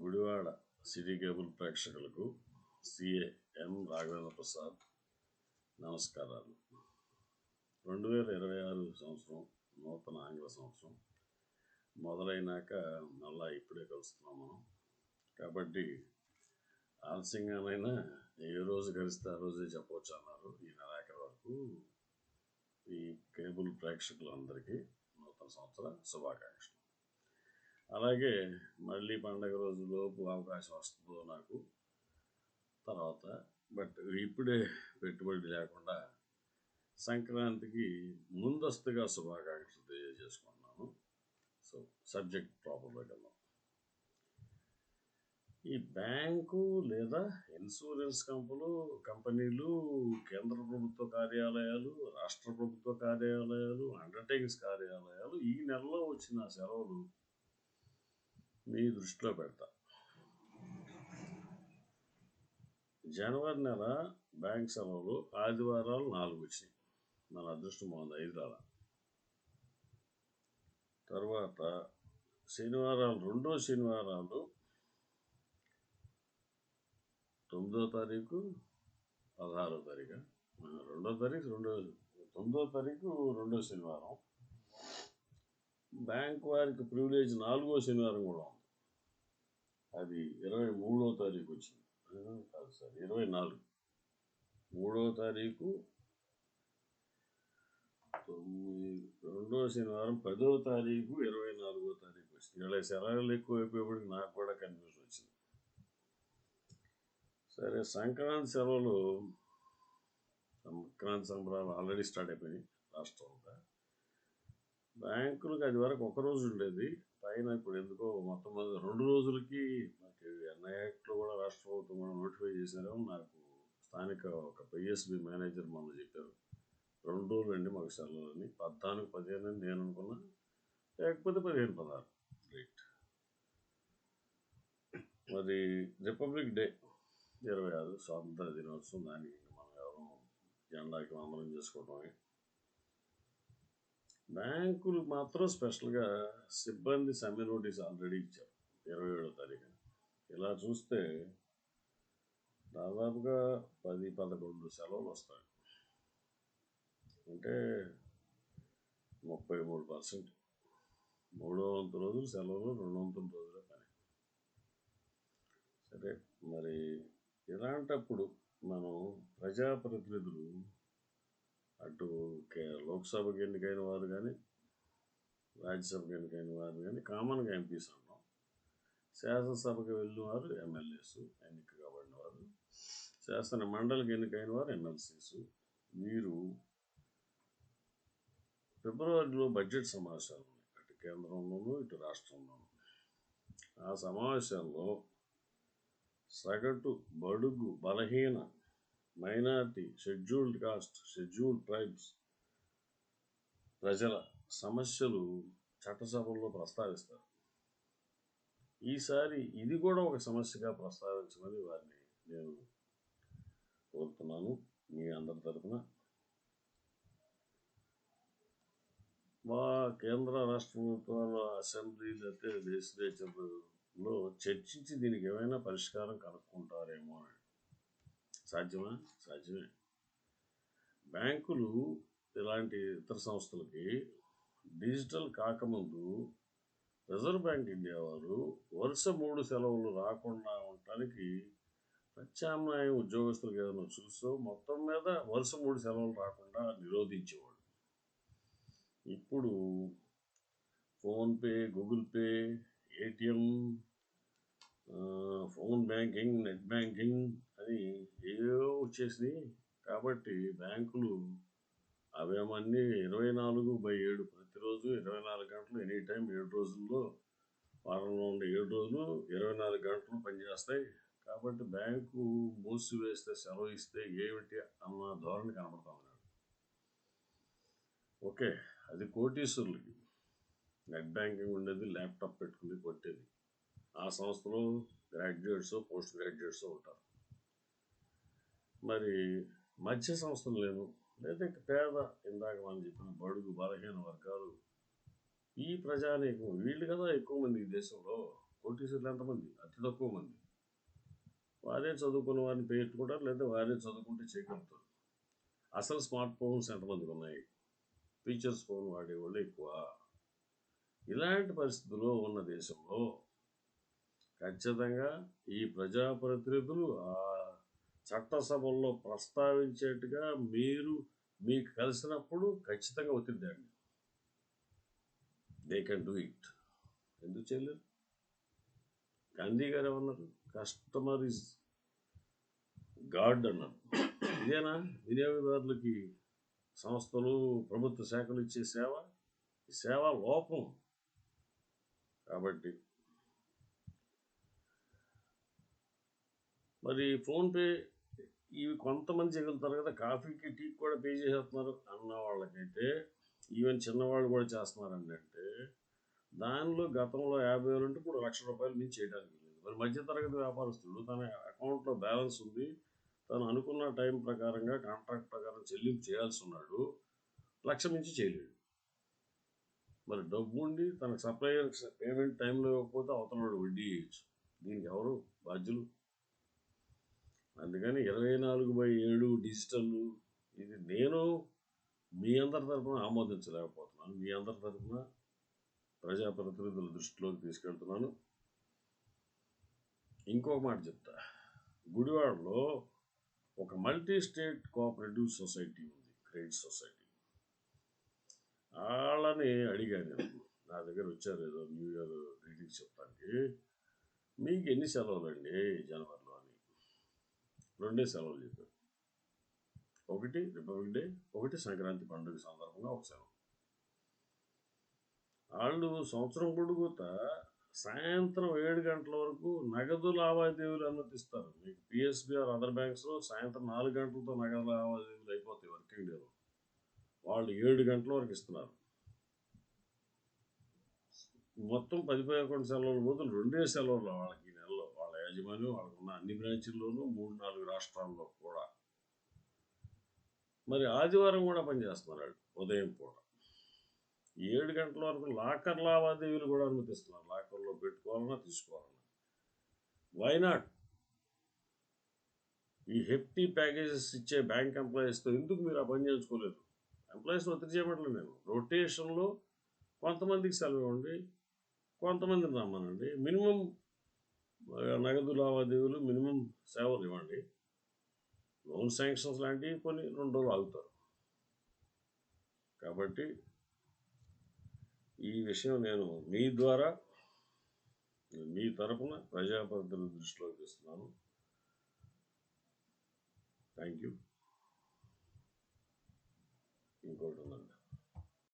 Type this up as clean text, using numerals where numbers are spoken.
Gudivada city cable ప్రేక్షకులకు CA ఎం రాఘవేంద్ర ప్రసాద్ నమస్కారాలు. 2026 సంవత్సరం నూతన ఆంగ్ల సంవత్సరం మొదలైనాక మళ్ళా ఇప్పుడే కలుస్తున్నాం మనం. కాబట్టి ఆలస్యంగానైనా ఏ రోజు కలిస్తే ఆ రోజే చెప్పవచ్చు అన్నారు. ఈ నెలాఖరు వరకు ఈ కేబుల్ ప్రేక్షకులందరికీ నూతన సంవత్సర శుభాకాంక్షలు. అలాగే మళ్ళీ పండగ రోజులోపు అవకాశం వస్తుందో నాకు తర్వాత, బట్ ఇప్పుడే పెట్టుబడి లేకుండా సంక్రాంతికి ముందస్తుగా శుభాకాంక్షలు తెలియజేసుకుంటున్నాను. సో సబ్జెక్ట్ ప్రాపర్గా వెళ్దాం. ఈ బ్యాంకు లేదా ఇన్సూరెన్స్ కంపెనీలు, కేంద్ర ప్రభుత్వ కార్యాలయాలు, రాష్ట్ర ప్రభుత్వ కార్యాలయాలు, అండర్టేకింగ్స్ కార్యాలయాలు ఈ నెలలో వచ్చిన సెలవులు మీ దృష్టిలో పెడతా. జనవరి నెల బ్యాంక్ సెలవులు ఆదివారాలు 4 వచ్చినాయి. మన అదృష్టం బాగుంది, 5 రాల. తర్వాత శనివారాలు, 2వ శనివారాలు 9వ తారీఖు 16వ తారీఖు, 2వ తారీఖు 9వ తారీఖు 2వ శనివారం. బ్యాంక్ వారికి ప్రివిలేజ్ 4వ శనివారం కూడా ఉంది. అది 23వ తారీఖు వచ్చింది. కాదు సార్, 24. 3వ తారీఖు 2వ శనివారం, 10వ తారీఖు 24వ తారీఖు వచ్చింది. ఇలా సెలవులు ఎక్కువ అయిపోయేప్పటికి నాకు కూడా కన్ఫ్యూజన్ వచ్చింది. సరే, సంక్రాంతి సెలవులు, సంక్రాంతి సంబరాలు ఆల్రెడీ స్టార్ట్ అయిపోయినాయి రాష్ట్రంలో. బ్యాంకులకు అది వరకు ఒకరోజు ఉండేది, పైన ఇప్పుడు ఎందుకో మొత్తం 2 రోజులకి మనకి ఎన్ఐఏట్లో కూడా రాష్ట్ర ప్రభుత్వం కూడా నోటిఫై చేశారు. నాకు స్థానిక ఒక పిఎస్బి మేనేజర్ మొన్న చెప్పారు, 2 రోజులు అండి మాకు సెలవులని. 14, 15 అని నేను అనుకున్నా, లేకపోతే 15, 16. రైట్. మరి రిపబ్లిక్ డే 26 స్వాతంత్ర దినోత్సవం, దానికి మనం ఎవరు జెండాకి వందనం చేసుకోవటమే. బ్యాంకులు మాత్రం స్పెషల్గా సిబ్బంది సమ్మె నోటీస్ ఆల్రెడీ ఇచ్చారు 27వ తారీఖున. ఇలా చూస్తే దాదాపుగా 10-11 సెలవులు వస్తాయి. అంటే 33%. 3వ వంతు రోజులు సెలవులు, 2వ వంతు రోజులే పని. సరే, మరి ఇలాంటప్పుడు మనం ప్రజాప్రతినిధులు, అటు లోక్సభకి ఎన్నికైన వారు కానీ, రాజ్యసభకి ఎన్నికైన వారు కానీ, కామన్గా ఎంపీస్ అన్నాం, శాసనసభకి వెళ్ళిన వారు ఎమ్మెల్యేస్, ఎన్నిక కాబడిన వారు, శాసన మండలికి ఎన్నికైన వారు ఎమ్మెల్సీస్, వీరు ఫిబ్రవరిలో బడ్జెట్ సమావేశాలు ఉన్నాయి, అటు కేంద్రంలోనూ ఇటు రాష్ట్రంలోనూ. ఆ సమావేశాల్లో సగటు బడుగు బలహీన minority, scheduled cost, scheduled tribes ప్రజల సమస్యలు చట్టసభల్లో ప్రస్తావిస్తారు. ఈసారి ఇది కూడా ఒక సమస్యగా ప్రస్తావించమని వారిని నేను కోరుతున్నాను మీ అందరి తరఫున. మా కేంద్ర రాష్ట్ర ప్రభుత్వాల అసెంబ్లీ లేకపోతే లెజిస్లేచర్లో చర్చించి దీనికి ఏమైనా పరిష్కారం కనుక్కుంటారేమో అని. సాధ్యమా? సాధ్యమే. బ్యాంకులు ఇలాంటి ఇతర సంస్థలకి డిజిటల్ కాకముందు రిజర్వ్ బ్యాంక్ ఇండియా వారు వరుస 3 సెలవులు రాకుండా ఉండటానికి ప్రత్యామ్నాయం ఉద్యోగస్తులకు ఏదైనా చూసో మొత్తం మీద వరుస 3 సెలవులు రాకుండా నిరోధించేవాడు. ఇప్పుడు PhonePe, Google pay, ATM, phone banking, net banking అని ఏవో వచ్చేసినాయి. కాబట్టి బ్యాంకులు అవేమన్నీ 24/7 ప్రతిరోజు 24 గంటలు, ఎనీ టైం 7 రోజుల్లో, వారంలో ఉండే 7 రోజులు 24 గంటలు పనిచేస్తాయి. కాబట్టి బ్యాంకు మూసివేస్తే, సెలవు ఇస్తే ఏమిటి అన్న ధోరణి కనపడతా ఉన్నాడు. ఓకే, అది కోటీశ్వరులకి నెట్ బ్యాంకింగ్ ఉండేది, ల్యాప్టాప్ పెట్టుకుని కొట్టేది. ఆ సంస్థలో గ్రాడ్యుయేట్స్, పోస్ట్ గ్రాడ్యుయేట్స్ ఉంటారు. మరి మధ్య సంస్థలు లేను, లేదా పేద, ఇందాక మనం చెప్పిన బడుగు బలహీన వర్గాలు, ఈ ప్రజానీకం, వీళ్ళు కదా ఎక్కువ మంది ఈ దేశంలో. కోటీశ్వరులు ఎంతమంది? అతి తక్కువ మంది. వారే చదువుకున్న వారిని పెట్టుకుంటారు, లేదా వారే చదువుకుంటే చేయగలుగుతారు. అసలు స్మార్ట్ ఫోన్స్ ఎంతమందికి ఉన్నాయి? ఫీచర్స్ ఫోన్ వాడేవాళ్ళు ఎక్కువ. ఇలాంటి పరిస్థితుల్లో ఉన్న దేశంలో ఖచ్చితంగా ఈ ప్రజాప్రతినిధులు ఆ చట్టసభల్లో ప్రస్తావించేట్టుగా మీకు కలిసినప్పుడు ఖచ్చితంగా ఒత్తిడి తేండి. They can do it. ఎందుకు చేయలేరు? గాంధీ గారు ఏమన్నారు? కస్టమర్ ఇస్ గాడ్ అన్నారు. ఇదేనా వినియోగదారులకి సంస్థలు, ప్రభుత్వ శాఖలు ఇచ్చే సేవ? ఈ సేవ లోపం. కాబట్టి మరి ఫోన్పే ఇవి కొంతమంది చేయగలుగుతారు కదా, కాఫీకి టీకి కూడా పే చేసేస్తున్నారు అన్న వాళ్ళకైతే, ఈవెన్ చిన్నవాళ్ళు కూడా చేస్తున్నారండి. అంటే దానిలో గతంలో 50,000 ఉంటే ఇప్పుడు ₹1,00,000 మించి చేయడానికి లేదు. మరి మధ్యతరగతి వ్యాపారస్తుడు తన అకౌంట్లో బ్యాలెన్స్ ఉంది, తను అనుకున్న టైం ప్రకారంగా కాంట్రాక్ట్ ప్రకారం చెల్లింపు చేయాల్సి ఉన్నాడు, 1,00,000 మించి చేయలేడు. మరి డబ్బు ఉండి తన సప్లయర్ పేమెంట్ టైంలో ఇవ్వకపోతే అవతల వడ్డీ వేయచ్చు. దీనికి ఎవరు బాధ్యులు? అందుకని 24/7 డిజిటల్ ఇది నేను మీ అందరి తరఫున ఆమోదించలేకపోతున్నాను. మీ అందరి తరఫున ప్రజాప్రతినిధుల దృష్టిలోకి తీసుకెళ్తున్నాను. ఇంకొక మాట చెప్తా. గుడివాడలో ఒక మల్టీ స్టేట్ కోఆపరేటివ్ సొసైటీ ఉంది, క్రెడిట్ సొసైటీ. వాళ్ళని అడిగాను నేను, నా దగ్గర వచ్చారు ఏదో న్యూ ఇయర్ గ్రీటింగ్స్ చెప్పడానికి. మీకు ఎన్ని సెలవులు అండి జనవరిలో అని. 2 సెలవులు చెప్పారు. ఒకటి రిపబ్లిక్ డే, ఒకటి సంక్రాంతి పండుగ సందర్భంగా ఒక సెలవు. వాళ్ళు సంవత్సరం పొడుగుతా సాయంత్రం 7 గంటల వరకు నగదు లావాదేవీలు అనుమతిస్తారు. మీకు పిఎస్బి ఆర్ అదర్ బ్యాంక్స్లో సాయంత్రం 4 గంటలతో నగదు లావాదేవీలు అయిపోతాయి వర్కింగ్ డేలో. వాళ్ళు 7 గంటల వరకు ఇస్తున్నారు. మొత్తం 10-11 సెలవుల బదులు 2 సెలవులు వాళ్ళకి ఈ నెలలో. వాళ్ళ యాజమాన్యం వాళ్ళకున్న అన్ని బ్రాంచీల్లోనూ 3-4 రాష్ట్రాల్లో కూడా. మరి ఆదివారం కూడా పనిచేస్తున్నారు ఉదయం పూట. 7 గంటల వరకు లాకర్ లావాదేవీలు కూడా అనుమతిస్తున్నారు. లాకర్లో పెట్టుకోవాలన్నా తీసుకోవాలన్నా. వైనాట్? ఈ హెఫ్టీ ప్యాకేజెస్ ఇచ్చే బ్యాంక్ ఎంప్లాయీస్తో ఎందుకు మీరు ఆ పని చేయించుకోలేదు? ఎంప్లాయీస్ని ఒత్తిడి చేయమట్లేదు నేను. రొటేషన్లో కొంతమందికి సెలవు ఇవ్వండి, కొంతమందిని రమ్మనండి. మినిమం నగదు లావాదేవీలు, మినిమం సేవలు ఇవ్వండి. లోన్ శాంక్షన్స్ లాంటివి కొన్ని 2 రోజులు ఆగుతారు. కాబట్టి ఈ విషయం నేను మీ ద్వారా మీ తరపున ప్రజాప్రతినిధుల దృష్టిలోకి తెస్తున్నాను. Thank you. ఇంకోటి ఉందండి.